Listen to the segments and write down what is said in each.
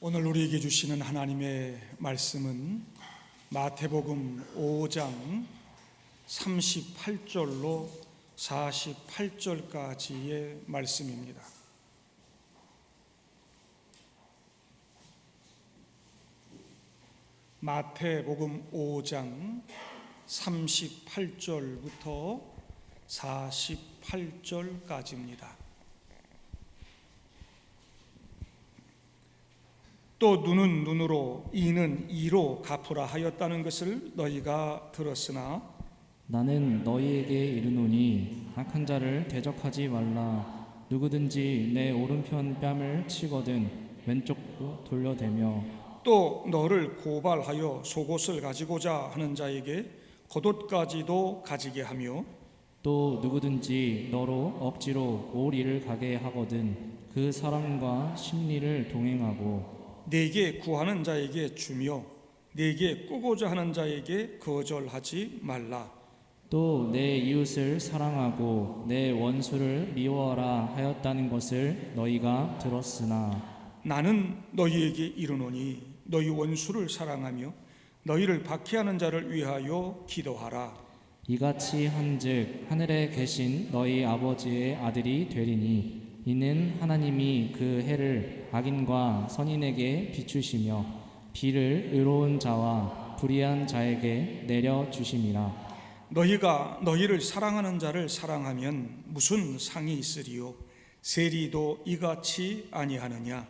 오늘 우리에게 주시는 하나님의 말씀은 마태복음 5장 38절로 48절까지의 말씀입니다. 마태복음 5장 38절부터 48절까지입니다. 또 눈은 눈으로 이는 이로 갚으라 하였다는 것을 너희가 들었으나 나는 너희에게 이르노니 악한 자를 대적하지 말라. 누구든지 내 오른편 뺨을 치거든 왼쪽도 돌려대며 또 너를 고발하여 속옷을 가지고자 하는 자에게 겉옷까지도 가지게 하며 또 누구든지 너로 억지로 올 일을 가게 하거든 그 사람과 심리를 동행하고 내게 구하는 자에게 주며 내게 꾸고자 하는 자에게 거절하지 말라. 또 내 이웃을 사랑하고 내 원수를 미워하라 하였다는 것을 너희가 들었으나 나는 너희에게 이르노니 너희 원수를 사랑하며 너희를 박해하는 자를 위하여 기도하라. 이같이 한즉 하늘에 계신 너희 아버지의 아들이 되리니 이는 하나님이 그 해를 악인과 선인에게 비추시며 비를 의로운 자와 불의한 자에게 내려 주심이라. 너희가 너희를 사랑하는 자를 사랑하면 무슨 상이 있으리요? 세리도 이같이 아니하느냐?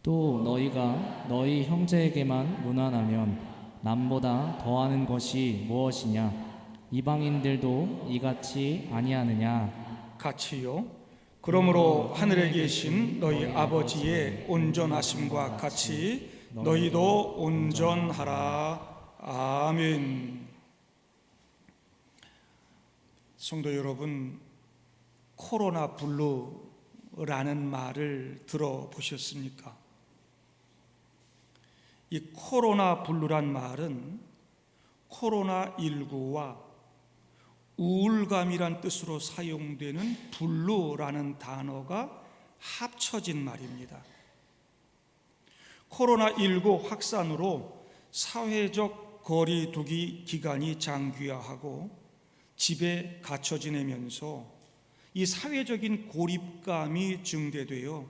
또 너희가 너희 형제에게만 무난하면 남보다 더하는 것이 무엇이냐? 이방인들도 이같이 아니하느냐? 같이요. 그러므로 하늘에 계신 너희 아버지의 온전하심과 같이 너희도 온전하라. 아멘. 성도 여러분, 코로나 블루라는 말을 들어보셨습니까? 이 코로나 블루란 말은 코로나19와 우울감이란 뜻으로 사용되는 블루라는 단어가 합쳐진 말입니다. 코로나19 확산으로 사회적 거리 두기 기간이 장기화하고 집에 갇혀 지내면서 이 사회적인 고립감이 증대되어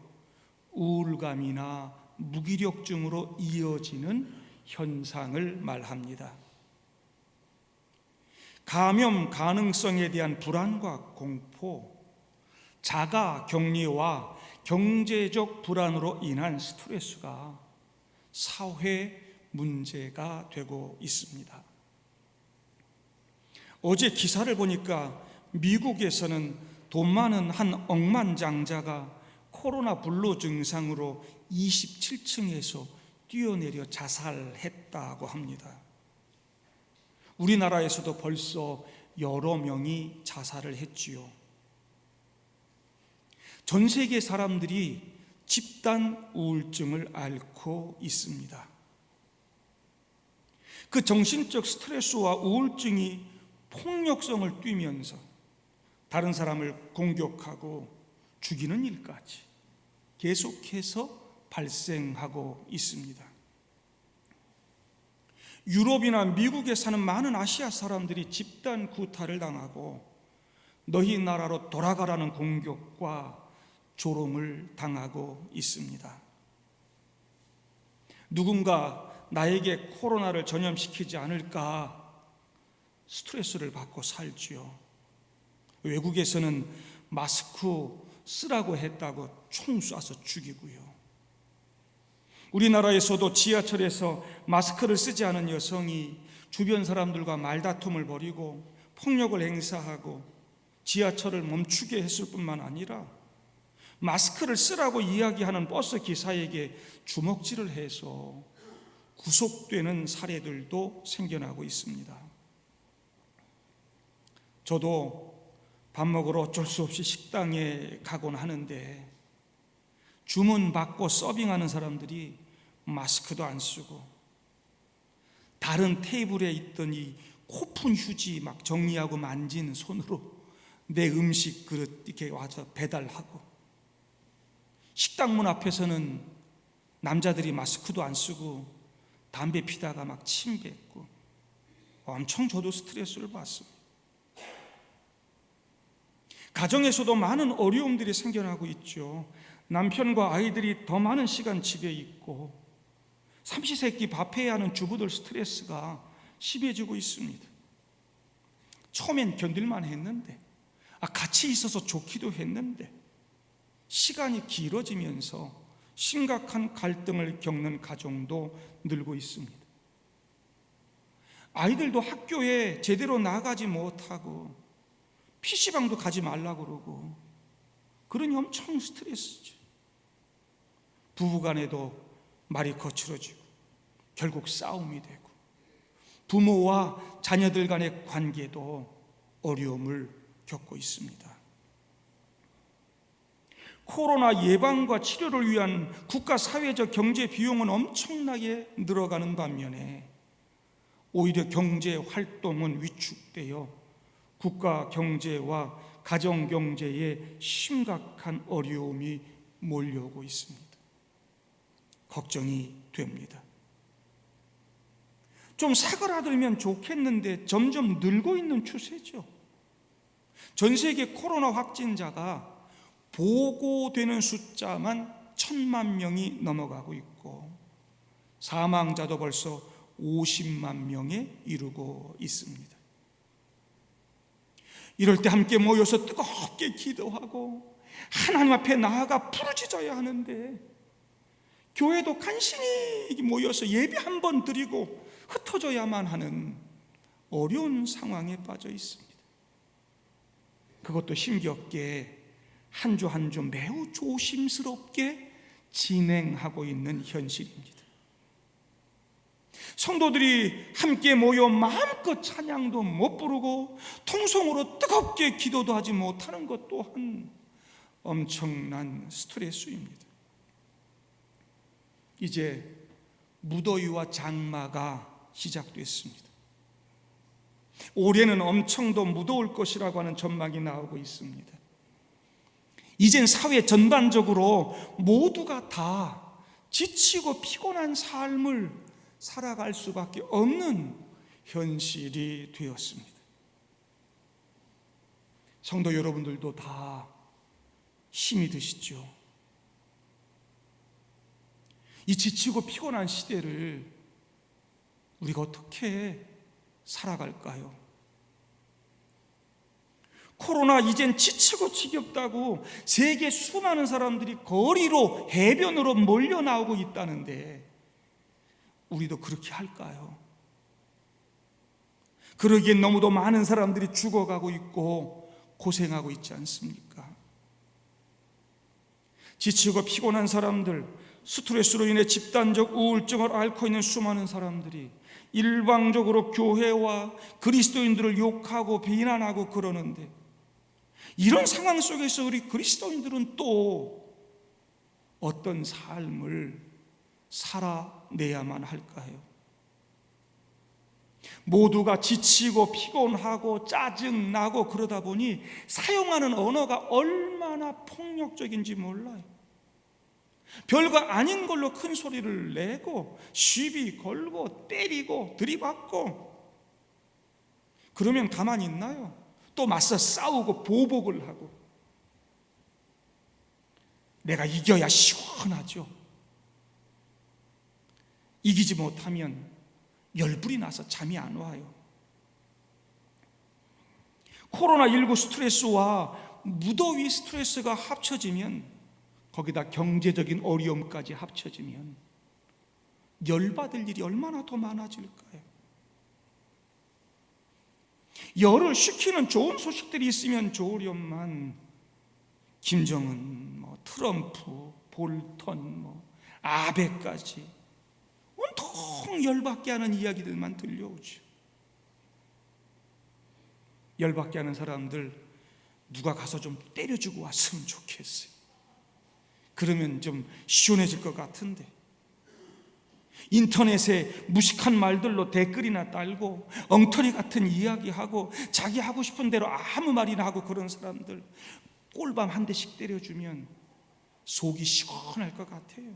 우울감이나 무기력증으로 이어지는 현상을 말합니다. 감염 가능성에 대한 불안과 공포, 자가 격리와 경제적 불안으로 인한 스트레스가 사회 문제가 되고 있습니다. 어제 기사를 보니까 미국에서는 돈 많은 한 억만장자가 코로나 블루 증상으로 27층에서 뛰어내려 자살했다고 합니다. 우리나라에서도 벌써 여러 명이 자살을 했지요. 전 세계 사람들이 집단 우울증을 앓고 있습니다. 그 정신적 스트레스와 우울증이 폭력성을 띠면서 다른 사람을 공격하고 죽이는 일까지 계속해서 발생하고 있습니다. 유럽이나 미국에 사는 많은 아시아 사람들이 집단 구타를 당하고 너희 나라로 돌아가라는 공격과 조롱을 당하고 있습니다. 누군가 나에게 코로나를 전염시키지 않을까 스트레스를 받고 살지요. 외국에서는 마스크 쓰라고 했다고 총 쏴서 죽이고요. 우리나라에서도 지하철에서 마스크를 쓰지 않은 여성이 주변 사람들과 말다툼을 벌이고 폭력을 행사하고 지하철을 멈추게 했을 뿐만 아니라 마스크를 쓰라고 이야기하는 버스 기사에게 주먹질을 해서 구속되는 사례들도 생겨나고 있습니다. 저도 밥 먹으러 어쩔 수 없이 식당에 가곤 하는데 주문 받고 서빙하는 사람들이 마스크도 안 쓰고 다른 테이블에 있던 이 코푼 휴지 막 정리하고 만진 손으로 내 음식 그릇 이렇게 와서 배달하고 식당 문 앞에서는 남자들이 마스크도 안 쓰고 담배 피다가 막 침 뱉고 엄청 저도 스트레스를 받습니다. 가정에서도 많은 어려움들이 생겨나고 있죠. 남편과 아이들이 더 많은 시간 집에 있고 삼시세끼 밥해야 하는 주부들 스트레스가 심해지고 있습니다. 처음엔 견딜만 했는데 같이 있어서 좋기도 했는데 시간이 길어지면서 심각한 갈등을 겪는 가정도 늘고 있습니다. 아이들도 학교에 제대로 나가지 못하고 PC방도 가지 말라고 그러고 그러니 엄청 스트레스죠. 부부간에도 말이 거칠어지고 결국 싸움이 되고 부모와 자녀들 간의 관계도 어려움을 겪고 있습니다. 코로나 예방과 치료를 위한 국가 사회적 경제 비용은 엄청나게 늘어가는 반면에 오히려 경제 활동은 위축되어 국가 경제와 가정 경제에 심각한 어려움이 몰려오고 있습니다. 걱정이 됩니다. 좀 사그라들면 좋겠는데 점점 늘고 있는 추세죠. 전 세계 코로나 확진자가 보고되는 숫자만 1,000만 명이 넘어가고 있고 사망자도 벌써 50만 명에 이르고 있습니다. 이럴 때 함께 모여서 뜨겁게 기도하고 하나님 앞에 나아가 부르짖어야 하는데 교회도 간신히 모여서 예배 한 번 드리고 흩어져야만 하는 어려운 상황에 빠져 있습니다. 그것도 힘겹게 한 주 한 주 매우 조심스럽게 진행하고 있는 현실입니다. 성도들이 함께 모여 마음껏 찬양도 못 부르고 통성으로 뜨겁게 기도도 하지 못하는 것 또한 엄청난 스트레스입니다. 이제 무더위와 장마가 시작됐습니다. 올해는 엄청 더 무더울 것이라고 하는 전망이 나오고 있습니다. 이젠 사회 전반적으로 모두가 다 지치고 피곤한 삶을 살아갈 수밖에 없는 현실이 되었습니다. 성도 여러분들도 다 힘이 드시죠. 이 지치고 피곤한 시대를 우리가 어떻게 살아갈까요? 코로나 이젠 지치고 지겹다고 세계 수많은 사람들이 거리로 해변으로 몰려 나오고 있다는데 우리도 그렇게 할까요? 그러기엔 너무도 많은 사람들이 죽어가고 있고 고생하고 있지 않습니까? 지치고 피곤한 사람들, 스트레스로 인해 집단적 우울증을 앓고 있는 수많은 사람들이 일방적으로 교회와 그리스도인들을 욕하고 비난하고 그러는데 이런 상황 속에서 우리 그리스도인들은 또 어떤 삶을 살아내야만 할까요? 모두가 지치고 피곤하고 짜증나고 그러다 보니 사용하는 언어가 얼마나 폭력적인지 몰라요. 별거 아닌 걸로 큰 소리를 내고 시비 걸고 때리고 들이받고 그러면 가만히 있나요? 또 맞서 싸우고 보복을 하고 내가 이겨야 시원하죠. 이기지 못하면 열불이 나서 잠이 안 와요. 코로나19 스트레스와 무더위 스트레스가 합쳐지면 거기다 경제적인 어려움까지 합쳐지면 열받을 일이 얼마나 더 많아질까요? 열을 식히는 좋은 소식들이 있으면 좋으련만 김정은, 트럼프, 볼턴, 아베까지 온통 열받게 하는 이야기들만 들려오죠. 열받게 하는 사람들 누가 가서 좀 때려주고 왔으면 좋겠어요. 그러면 좀 시원해질 것 같은데 인터넷에 무식한 말들로 댓글이나 달고 엉터리 같은 이야기하고 자기 하고 싶은 대로 아무 말이나 하고 그런 사람들 꼴밤 한 대씩 때려주면 속이 시원할 것 같아요.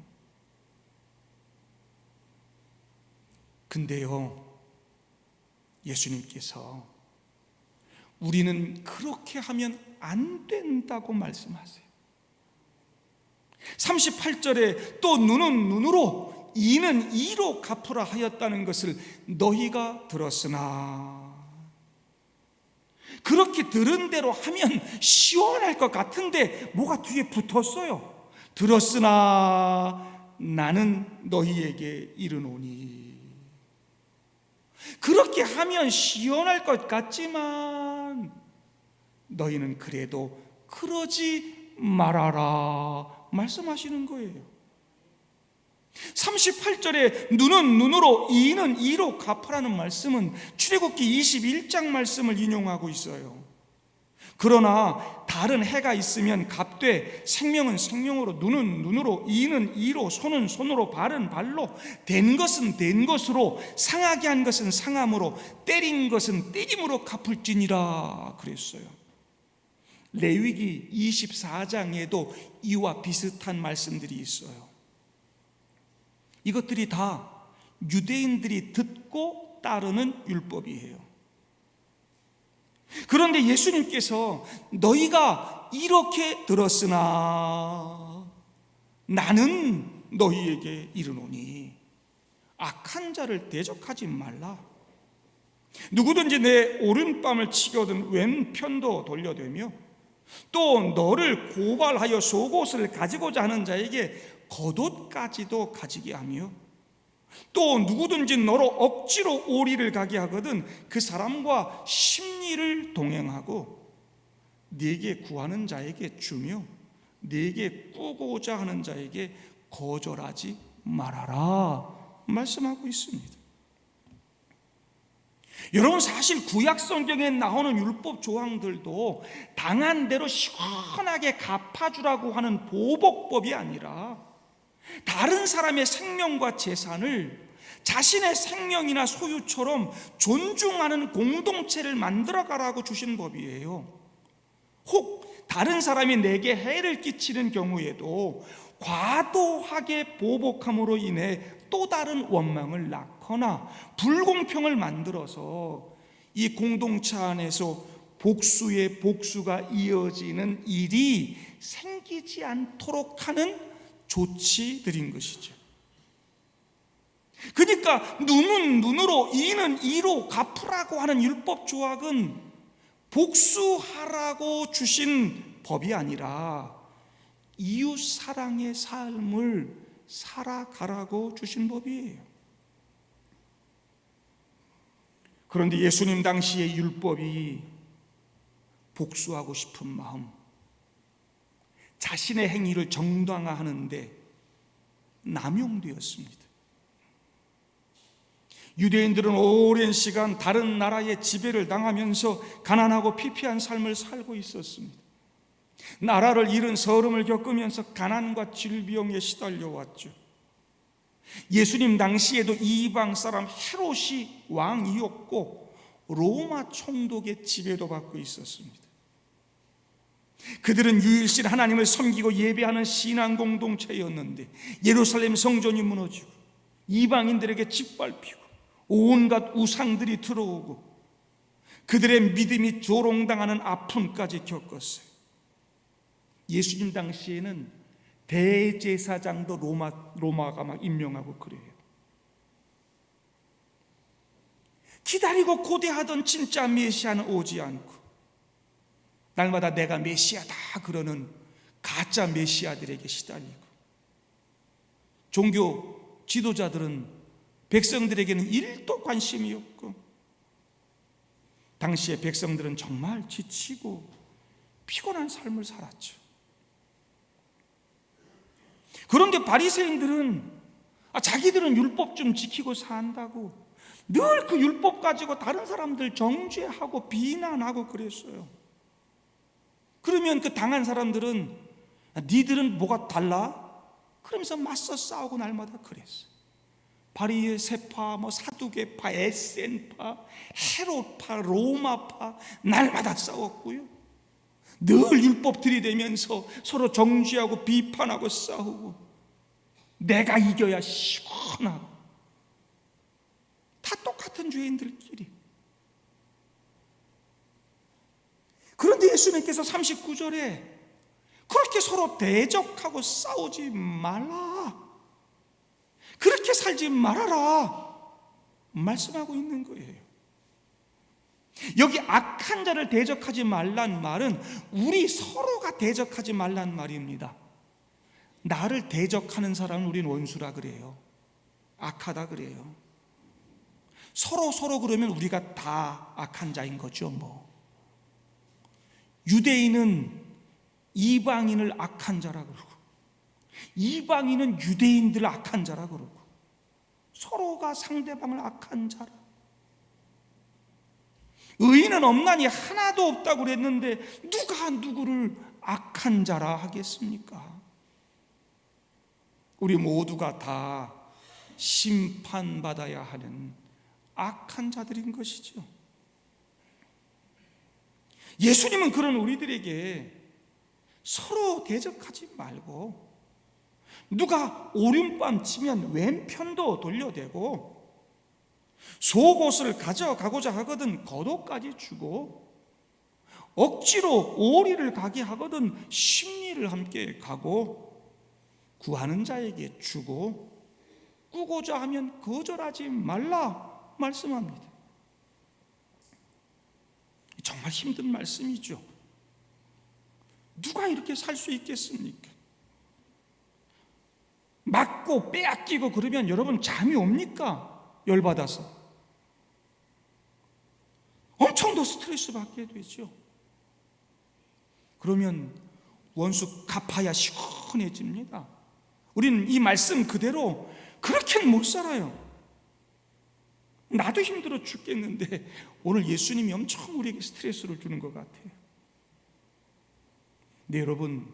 근데요, 예수님께서 우리는 그렇게 하면 안 된다고 말씀하세요. 38절에 또 눈은 눈으로 이는 이로 갚으라 하였다는 것을 너희가 들었으나, 그렇게 들은 대로 하면 시원할 것 같은데 뭐가 뒤에 붙었어요. 들었으나 나는 너희에게 이르노니. 그렇게 하면 시원할 것 같지만 너희는 그래도 그러지 말아라 말씀하시는 거예요. 38절에 눈은 눈으로 이는 이로 갚으라는 말씀은 출애굽기 21장 말씀을 인용하고 있어요. 그러나 다른 해가 있으면 갚되 생명은 생명으로, 눈은 눈으로, 이는 이로, 손은 손으로, 발은 발로, 된 것은 된 것으로, 상하게 한 것은 상함으로, 때린 것은 때림으로 갚을지니라 그랬어요. 레위기 24장에도 이와 비슷한 말씀들이 있어요. 이것들이 다 유대인들이 듣고 따르는 율법이에요. 그런데 예수님께서 너희가 이렇게 들었으나 나는 너희에게 이르노니 악한 자를 대적하지 말라. 누구든지 내 오른뺨을 치거든 왼편도 돌려대며 또 너를 고발하여 속옷을 가지고자 하는 자에게 겉옷까지도 가지게 하며 또 누구든지 너로 억지로 오리를 가게 하거든 그 사람과 심리를 동행하고 네게 구하는 자에게 주며 네게 꾸고자 하는 자에게 거절하지 말아라 말씀하고 있습니다. 여러분, 사실 구약 성경에 나오는 율법 조항들도 당한 대로 시원하게 갚아주라고 하는 보복법이 아니라 다른 사람의 생명과 재산을 자신의 생명이나 소유처럼 존중하는 공동체를 만들어가라고 주신 법이에요. 혹 다른 사람이 내게 해를 끼치는 경우에도 과도하게 보복함으로 인해 또 다른 원망을 낳거나 불공평을 만들어서 이 공동체 안에서 복수의 복수가 이어지는 일이 생기지 않도록 하는 조치들인 것이죠. 그러니까 눈은 눈으로 이는 이로 갚으라고 하는 율법 조항은 복수하라고 주신 법이 아니라 이웃 사랑의 삶을 살아가라고 주신 법이에요. 그런데 예수님 당시의 율법이 복수하고 싶은 마음, 자신의 행위를 정당화하는데 남용되었습니다. 유대인들은 오랜 시간 다른 나라의 지배를 당하면서 가난하고 피폐한 삶을 살고 있었습니다. 나라를 잃은 서름을 겪으면서 가난과 질병에 시달려 왔죠. 예수님 당시에도 이방 사람 헤롯이 왕이었고 로마 총독의 지배도 받고 있었습니다. 그들은 유일신 하나님을 섬기고 예배하는 신앙 공동체였는데 예루살렘 성전이 무너지고 이방인들에게 짓밟히고 온갖 우상들이 들어오고 그들의 믿음이 조롱당하는 아픔까지 겪었어요. 예수님 당시에는 대제사장도 로마가 막 임명하고 그래요. 기다리고 고대하던 진짜 메시아는 오지 않고 날마다 내가 메시아다 그러는 가짜 메시아들에게 시달리고 종교 지도자들은 백성들에게는 1도 관심이 없고 당시의 백성들은 정말 지치고 피곤한 삶을 살았죠. 그런데 바리새인들은 자기들은 율법 좀 지키고 산다고 늘 그 율법 가지고 다른 사람들 정죄하고 비난하고 그랬어요. 그러면 그 당한 사람들은 니들은 뭐가 달라? 그러면서 맞서 싸우고 날마다 그랬어요. 바리새파, 사두개파, 에센파, 헤롯파, 로마파 날마다 싸웠고요. 늘 율법 들이대면서 서로 정죄하고 비판하고 싸우고 내가 이겨야 시원하고 똑같은 죄인들끼리. 그런데 예수님께서 39절에 그렇게 서로 대적하고 싸우지 말라, 그렇게 살지 말아라 말씀하고 있는 거예요. 여기 악한 자를 대적하지 말란 말은 우리 서로가 대적하지 말란 말입니다. 나를 대적하는 사람은 우린 원수라 그래요. 악하다 그래요. 서로 그러면 우리가 다 악한 자인 거죠. 유대인은 이방인을 악한 자라 그러고, 이방인은 유대인들을 악한 자라 그러고, 서로가 상대방을 악한 자라. 의인은 없나니 하나도 없다고 그랬는데 누가 누구를 악한 자라 하겠습니까? 우리 모두가 다 심판받아야 하는 악한 자들인 것이죠. 예수님은 그런 우리들에게 서로 대적하지 말고, 누가 오륜밤 치면 왼편도 돌려대고, 속옷을 가져가고자 하거든 겉옷까지 주고, 억지로 오리를 가게 하거든 심리를 함께 가고, 구하는 자에게 주고 꾸고자 하면 거절하지 말라 말씀합니다. 정말 힘든 말씀이죠. 누가 이렇게 살 수 있겠습니까? 맞고 빼앗기고 그러면 여러분 잠이 옵니까? 열받아서 엄청 더 스트레스 받게 되죠. 그러면 원수 갚아야 시원해집니다. 우리는 이 말씀 그대로 그렇게는 못 살아요. 나도 힘들어 죽겠는데 오늘 예수님이 엄청 우리에게 스트레스를 주는 것 같아요. 네, 여러분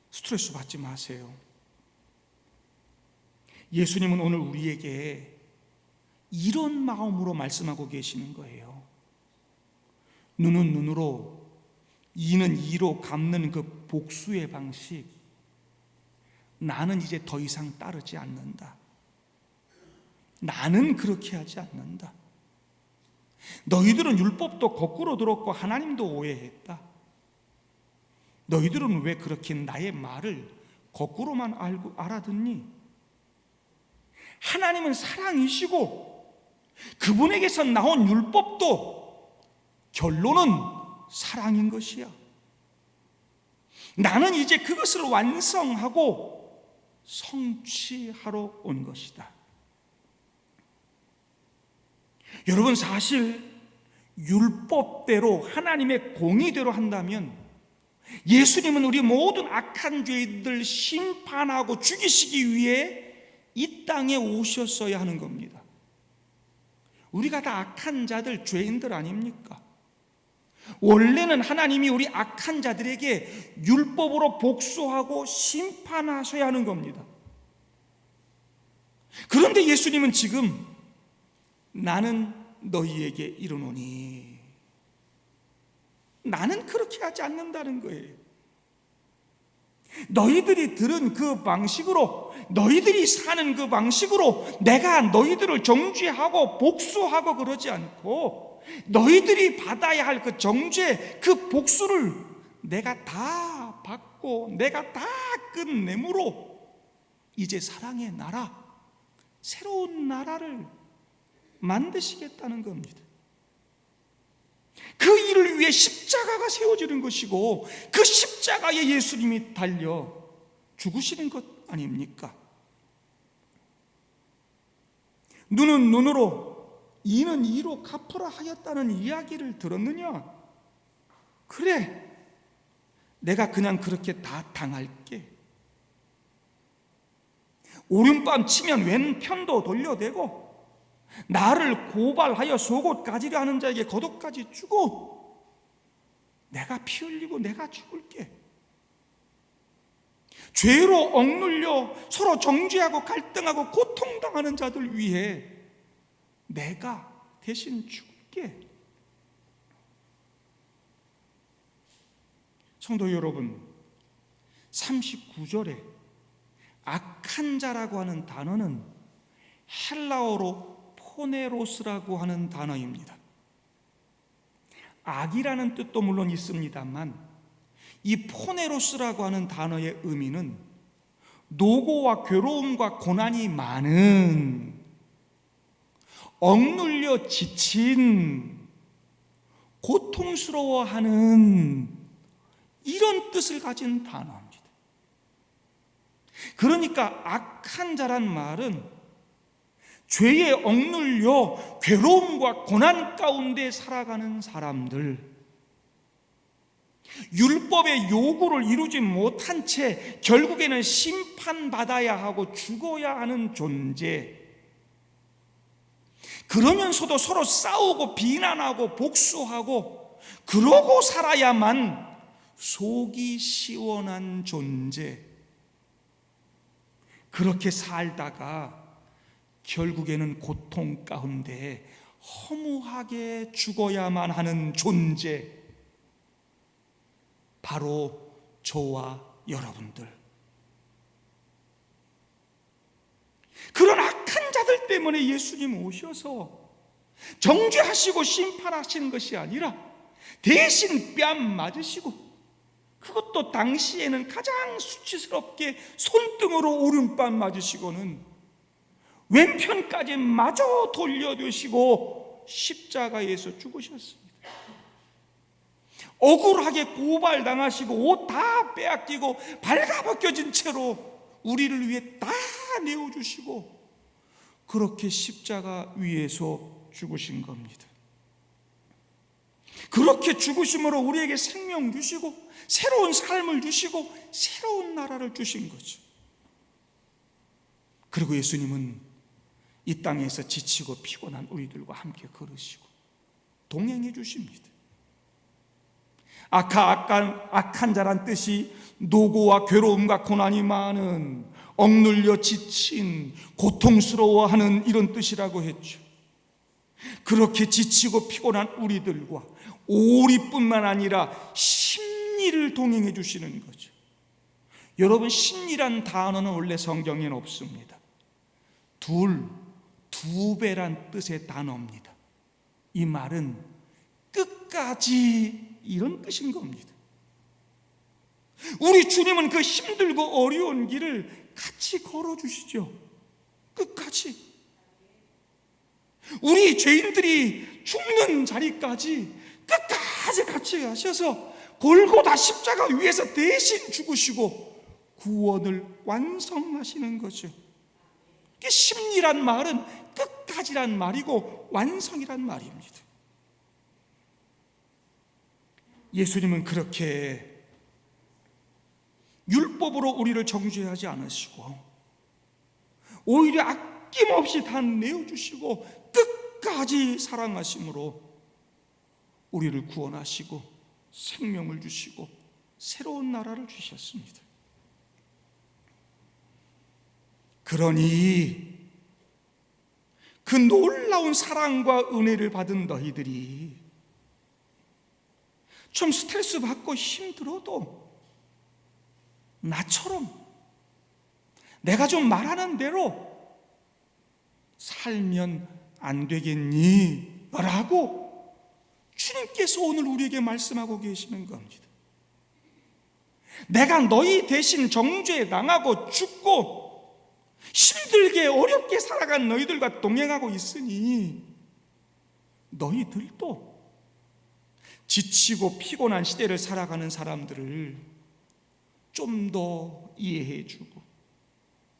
스트레스 받지 마세요. 예수님은 오늘 우리에게 이런 마음으로 말씀하고 계시는 거예요. 눈은 눈으로, 이는 이로 갚는 그 복수의 방식, 나는 이제 더 이상 따르지 않는다. 나는 그렇게 하지 않는다. 너희들은 율법도 거꾸로 들었고 하나님도 오해했다. 너희들은 왜 그렇게 나의 말을 거꾸로만 알아듣니? 하나님은 사랑이시고 그분에게서 나온 율법도 결론은 사랑인 것이야. 나는 이제 그것을 완성하고 성취하러 온 것이다. 여러분, 사실 율법대로 하나님의 공의대로 한다면 예수님은 우리 모든 악한 죄인들 심판하고 죽이시기 위해 이 땅에 오셨어야 하는 겁니다. 우리가 다 악한 자들, 죄인들 아닙니까? 원래는 하나님이 우리 악한 자들에게 율법으로 복수하고 심판하셔야 하는 겁니다. 그런데 예수님은 지금 나는 너희에게 이르노니, 나는 그렇게 하지 않는다는 거예요. 너희들이 들은 그 방식으로, 너희들이 사는 그 방식으로 내가 너희들을 정죄하고 복수하고 그러지 않고, 너희들이 받아야 할 그 정죄, 그 복수를 내가 다 받고 내가 다 끝내므로 이제 사랑의 나라, 새로운 나라를 만드시겠다는 겁니다. 그 일을 위해 십자가가 세워지는 것이고 그 십자가에 예수님이 달려 죽으시는 것 아닙니까? 눈은 눈으로, 이는 이로 갚으라 하였다는 이야기를 들었느냐? 그래, 내가 그냥 그렇게 다 당할게. 오른밤 치면 왼편도 돌려대고, 나를 고발하여 속옷 가지려 하는 자에게 겉옷까지 주고, 내가 피 흘리고 내가 죽을게. 죄로 억눌려 서로 정죄하고 갈등하고 고통당하는 자들 위해 내가 대신 죽을게. 성도 여러분, 39절에 악한 자라고 하는 단어는 헬라어로 포네로스라고 하는 단어입니다. 악이라는 뜻도 물론 있습니다만 이 포네로스라고 하는 단어의 의미는 노고와 괴로움과 고난이 많은, 억눌려 지친, 고통스러워하는 이런 뜻을 가진 단어입니다. 그러니까 악한 자란 말은 죄에 억눌려 괴로움과 고난 가운데 살아가는 사람들, 율법의 요구를 이루지 못한 채 결국에는 심판받아야 하고 죽어야 하는 존재, 그러면서도 서로 싸우고 비난하고 복수하고 그러고 살아야만 속이 시원한 존재, 그렇게 살다가 결국에는 고통 가운데 허무하게 죽어야만 하는 존재, 바로 저와 여러분들. 그런 악한 자들 때문에 예수님 오셔서 정죄하시고 심판하시는 것이 아니라 대신 뺨 맞으시고, 그것도 당시에는 가장 수치스럽게 손등으로 오른뺨 맞으시고는 왼편까지 마저 돌려두시고 십자가에서 죽으셨습니다. 억울하게 고발당하시고 옷 다 빼앗기고 발가벗겨진 채로 우리를 위해 다 내어주시고 그렇게 십자가 위에서 죽으신 겁니다. 그렇게 죽으심으로 우리에게 생명 주시고 새로운 삶을 주시고 새로운 나라를 주신 거죠. 그리고 예수님은 이 땅에서 지치고 피곤한 우리들과 함께 걸으시고 동행해 주십니다. 악한 자란 뜻이 노고와 괴로움과 고난이 많은, 억눌려 지친, 고통스러워하는 이런 뜻이라고 했죠. 그렇게 지치고 피곤한 우리들과 오리뿐만 아니라 심리를 동행해 주시는 거죠. 여러분, 심리란 단어는 원래 성경에는 없습니다. 두 배란 뜻의 단어입니다. 이 말은 끝까지 이런 뜻인 겁니다. 우리 주님은 그 힘들고 어려운 길을 같이 걸어주시죠. 끝까지. 우리 죄인들이 죽는 자리까지 끝까지 같이 가셔서 골고다 십자가 위에서 대신 죽으시고 구원을 완성하시는 거죠. 심리란 말은 끝까지란 말이고 완성이란 말입니다. 예수님은 그렇게 율법으로 우리를 정죄하지 않으시고 오히려 아낌없이 다 내어주시고 끝까지 사랑하심으로 우리를 구원하시고 생명을 주시고 새로운 나라를 주셨습니다. 그러니 그 놀라운 사랑과 은혜를 받은 너희들이 좀 스트레스 받고 힘들어도 나처럼 내가 좀 말하는 대로 살면 안 되겠니? 라고 주님께서 오늘 우리에게 말씀하고 계시는 겁니다. 내가 너희 대신 정죄당하고 죽고 힘들게 어렵게 살아간 너희들과 동행하고 있으니 너희들도 지치고 피곤한 시대를 살아가는 사람들을 좀 더 이해해주고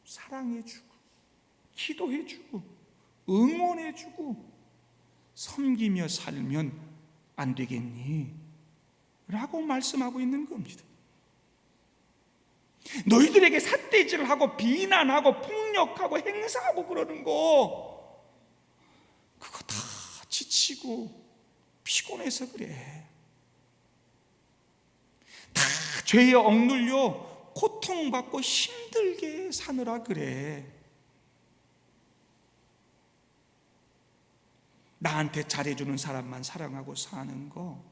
사랑해주고 기도해주고 응원해주고 섬기며 살면 안 되겠니? 라고 말씀하고 있는 겁니다. 너희들에게 삿대질을 하고 비난하고 폭력하고 행사하고 그러는 거, 그거 다 지치고 피곤해서 그래. 다 죄에 억눌려 고통받고 힘들게 사느라 그래. 나한테 잘해주는 사람만 사랑하고 사는 거,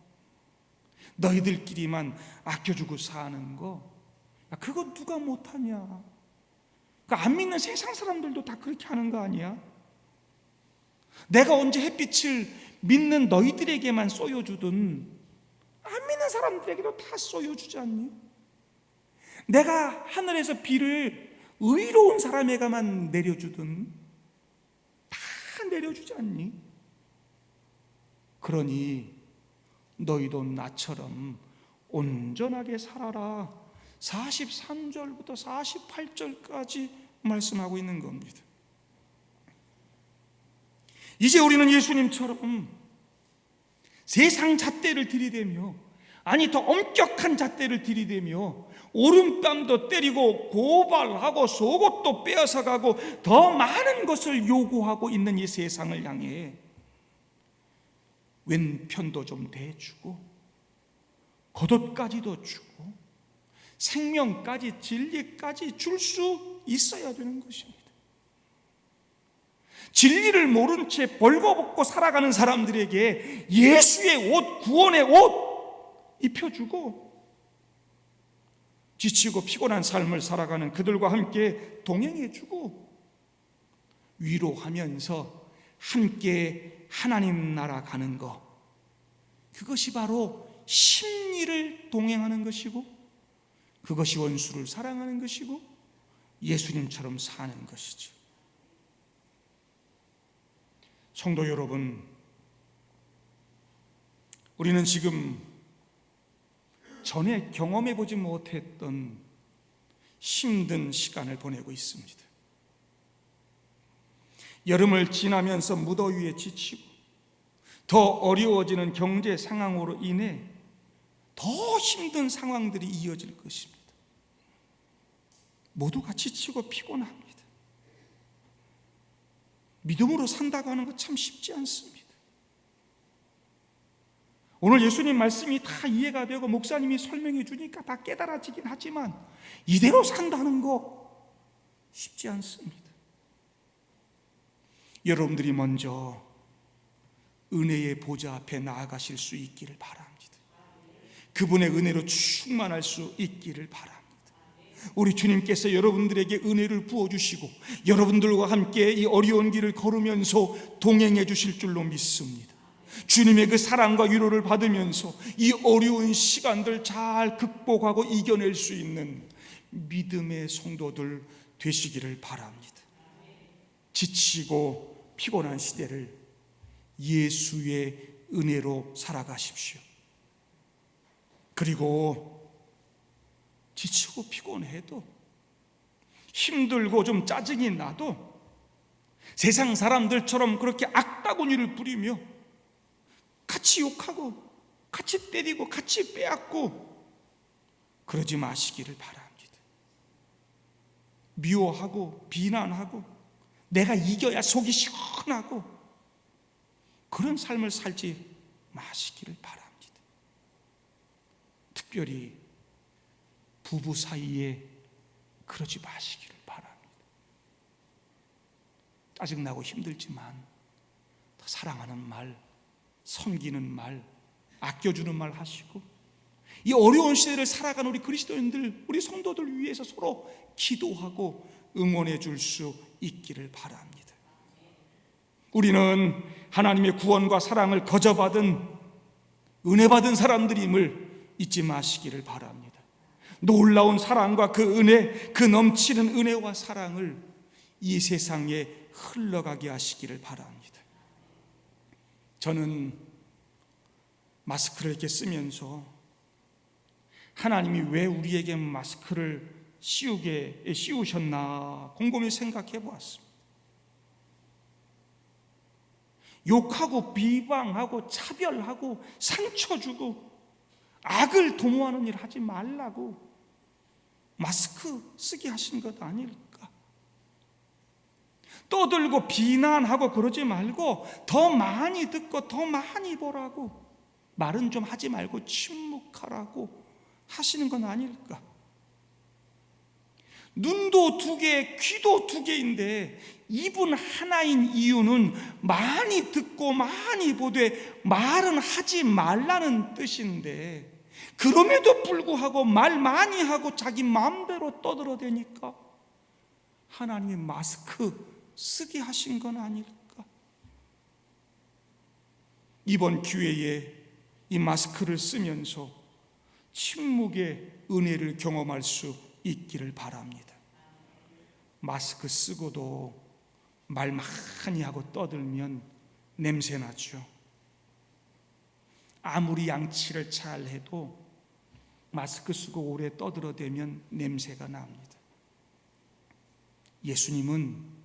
너희들끼리만 아껴주고 사는 거, 그거 누가 못하냐? 안 믿는 세상 사람들도 다 그렇게 하는 거 아니야? 내가 언제 햇빛을 믿는 너희들에게만 쏘여주든 안 믿는 사람들에게도 다 쏘여주지 않니? 내가 하늘에서 비를 의로운 사람에게만 내려주든 다 내려주지 않니? 그러니 너희도 나처럼 온전하게 살아라. 43절부터 48절까지 말씀하고 있는 겁니다. 이제 우리는 예수님처럼 세상 잣대를 들이대며, 아니 더 엄격한 잣대를 들이대며 오른뺨도 때리고 고발하고 속옷도 빼앗아가고 더 많은 것을 요구하고 있는 이 세상을 향해 왼편도 좀 대주고 겉옷까지도 주고 생명까지 진리까지 줄 수 있어야 되는 것입니다. 진리를 모른 채 벌거벗고 살아가는 사람들에게 예수의 옷, 구원의 옷 입혀주고 지치고 피곤한 삶을 살아가는 그들과 함께 동행해주고 위로하면서 함께 하나님 나라 가는 것, 그것이 바로 심리를 동행하는 것이고, 그것이 원수를 사랑하는 것이고 예수님처럼 사는 것이죠. 성도 여러분, 우리는 지금 전에 경험해 보지 못했던 힘든 시간을 보내고 있습니다. 여름을 지나면서 무더위에 지치고 더 어려워지는 경제 상황으로 인해 더 힘든 상황들이 이어질 것입니다. 모두가 지치고 피곤합니다. 믿음으로 산다고 하는 것 참 쉽지 않습니다. 오늘 예수님 말씀이 다 이해가 되고 목사님이 설명해 주니까 다 깨달아지긴 하지만 이대로 산다는 거 쉽지 않습니다. 여러분들이 먼저 은혜의 보좌 앞에 나아가실 수 있기를 바랍니다. 그분의 은혜로 충만할 수 있기를 바랍니다. 우리 주님께서 여러분들에게 은혜를 부어주시고 여러분들과 함께 이 어려운 길을 걸으면서 동행해 주실 줄로 믿습니다. 주님의 그 사랑과 위로를 받으면서 이 어려운 시간들 잘 극복하고 이겨낼 수 있는 믿음의 성도들 되시기를 바랍니다. 지치고 피곤한 시대를 예수의 은혜로 살아가십시오. 그리고 지치고 피곤해도 힘들고 좀 짜증이 나도 세상 사람들처럼 그렇게 악다구니를 부리며 같이 욕하고 같이 때리고 같이 빼앗고 그러지 마시기를 바랍니다. 미워하고 비난하고 내가 이겨야 속이 시원하고 그런 삶을 살지 마시기를 바랍니다. 특별히 부부 사이에 그러지 마시기를 바랍니다. 짜증나고 힘들지만 더 사랑하는 말, 섬기는 말, 아껴주는 말 하시고 이 어려운 시대를 살아가는 우리 그리스도인들, 우리 성도들 위해서 서로 기도하고 응원해 줄 수 있기를 바랍니다. 우리는 하나님의 구원과 사랑을 거저받은 은혜 받은 사람들임을 잊지 마시기를 바랍니다. 놀라운 사랑과 그 은혜, 그 넘치는 은혜와 사랑을 이 세상에 흘러가게 하시기를 바랍니다. 저는 마스크를 이렇게 쓰면서 하나님이 왜 우리에게 마스크를 씌우셨나 곰곰이 생각해 보았습니다. 욕하고 비방하고 차별하고 상처 주고 악을 도모하는 일 하지 말라고 마스크 쓰게 하신 것 아닐까? 떠들고 비난하고 그러지 말고 더 많이 듣고 더 많이 보라고, 말은 좀 하지 말고 침묵하라고 하시는 건 아닐까? 눈도 두 개, 귀도 두 개인데 입은 하나인 이유는 많이 듣고 많이 보되 말은 하지 말라는 뜻인데, 그럼에도 불구하고 말 많이 하고 자기 마음대로 떠들어대니까 하나님이 마스크 쓰게 하신 건 아닐까? 이번 기회에 이 마스크를 쓰면서 침묵의 은혜를 경험할 수 있기를 바랍니다. 마스크 쓰고도 말 많이 하고 떠들면 냄새 나죠. 아무리 양치를 잘 해도 마스크 쓰고 오래 떠들어대면 냄새가 납니다. 예수님은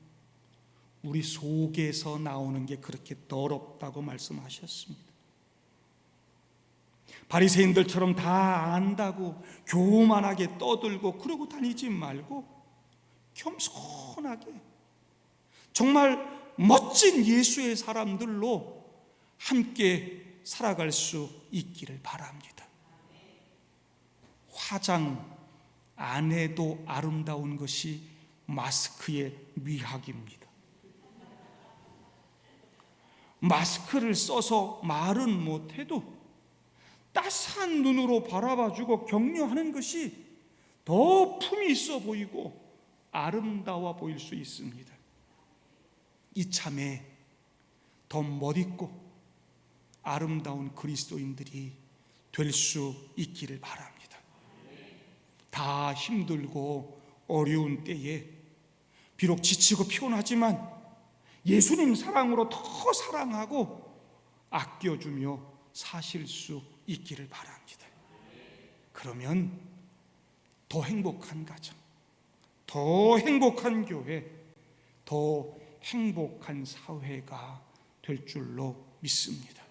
우리 속에서 나오는 게 그렇게 더럽다고 말씀하셨습니다. 바리새인들처럼 다 안다고 교만하게 떠들고 그러고 다니지 말고 겸손하게 정말 멋진 예수의 사람들로 함께 살아갈 수 있기를 바랍니다. 화장 안 해도 아름다운 것이 마스크의 미학입니다. 마스크를 써서 말은 못해도 따스한 눈으로 바라봐주고 격려하는 것이 더 품이 있어 보이고 아름다워 보일 수 있습니다. 이참에 더 멋있고 아름다운 그리스도인들이 될 수 있기를 바랍니다. 다 힘들고 어려운 때에 비록 지치고 피곤하지만 예수님 사랑으로 더 사랑하고 아껴주며 사실 수 있기를 바랍니다. 그러면 더 행복한 가정, 더 행복한 교회, 더 행복한 사회가 될 줄로 믿습니다.